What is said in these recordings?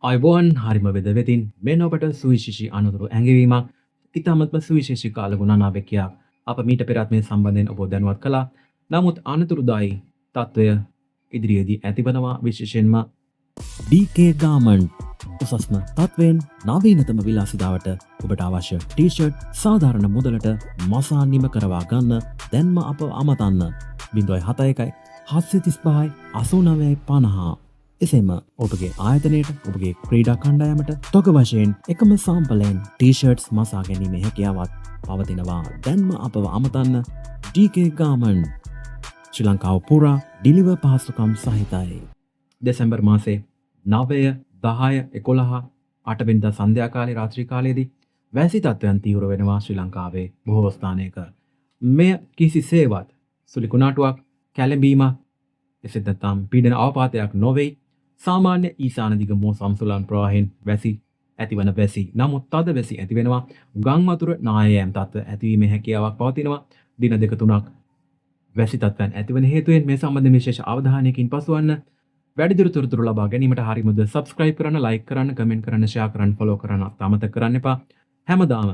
අයිබෝන් හරිම වෙද වෙතින් මෙන්න ඔබට සුවිශේෂී අනතුරු ඇඟවීමක් ඉතාමත්ම සුවිශේෂී කාලගුණනාවකයක් අප මීට පෙරත් මේ සම්බන්ධයෙන් ඔබ දැනුවත් කළා. නමුත් අනතුරුදායි තත්ත්වය ඉදිරියේදී ඇතිවනවා විශේෂයෙන්ම DK Garment උසස්ම තත්වයෙන් නවීනතම විලාසිතාවට ඔබට අවශ්‍ය ටී-ෂර්ට් සාධාරණ මුදලට මසා නිම කරවා ගන්න දැන්ම අප අමතන්න 071 735 8950 එසේම ඔබගේ ආයතනයට ඔබගේ ක්‍රීඩා කණ්ඩායමට තොග වශයෙන් එකම සාම්පලයෙන් ටී-ෂර්ට්ස් මසා ගැනීමේ හැකියාවත් පවතිනවා. දැන්ම අපව අමතන්න DK Garment ශ්‍රී ලංකාව පුරා ඩිලිවර් පහසුකම් සහිතයි. දෙසැම්බර් මාසේ 9, 10, 11, 8 වෙනිදා සන්ධ්‍යා කාලේ රාත්‍රී කාලයේදී වැසි තත්ත්වයන් තීව්‍ර වෙනවා ශ්‍රී ලංකාවේ බොහෝ ස්ථානයක. මෙය කිසිසේවත් සුළි කුණාටුවක් කැළඹීමක් එසේත් නැත්නම් පීඩන අවපාතයක් නොවේ. සාමාන්‍ය ඊසාන දිග මෝ සම්සුලන් ප්‍රවාහයෙන් වැසි ඇතිවන වැසි. නමුත් තද වැසි ඇති වෙනවා. ගම් වතුර නායෑම් තත්ත්ව ඇතිවීමේ හැකියාවක් පවතිනවා. දින 2-3ක් වැසි තත්ත්වයන් ඇතිවන හේතුවෙන් මේ සම්බන්ධ විශේෂ අවධානයකින් පසුවන්න. වැඩිදුර තොරතුරු ලබා ගැනීමට හරියමුද subscribe කරන්න, like කරන්න, comment කරන්න, share කරන්න, follow කරන්න අමතක කරන්න එපා. හැමදාම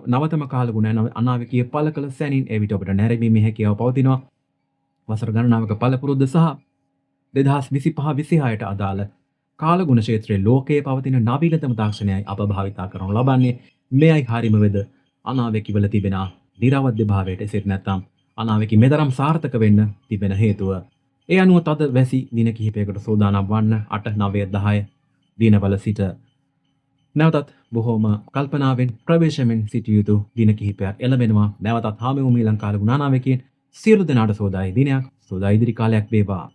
නවතම කාලගුණ අනාවකීය පළ කළ සැනින් එවිට ඔබට නැරඹීමේ හැකියාව පවතිනවා. වසර ගණනාවක පළපුරුද්ද සහ 2025-26ට අදාළ කාලගුණ ක්ෂේත්‍රයේ ලෝකයේ පවතින නවීනතම තාක්ෂණයයි අප භාවිතා කරනු ලබන්නේ. මෙයයි හරිම වෙද අනාවැකි වල තිබෙන නිරවද්‍ය භාවයට එසේත් නැත්නම් අනාවැකි මෙතරම් සාර්ථක වෙන්න තිබෙන හේතුව. ඒ අනුව තද වැසි දින කිහිපයකට සූදානම් වන්න 8, 9, 10 දිනවල සිට නැවතත් බොහෝම කල්පනාවෙන් ප්‍රවේශමෙන් සිටිය යුතු දින කිහිපයක් එළඹෙනවා. නැවතත් හාමි වූ මී ලංකාවේ ගුණානාවකයන් සියලු දෙනාට සෝදායි දිනයක්, සෝදා ඉදිරි කාලයක් වේවා.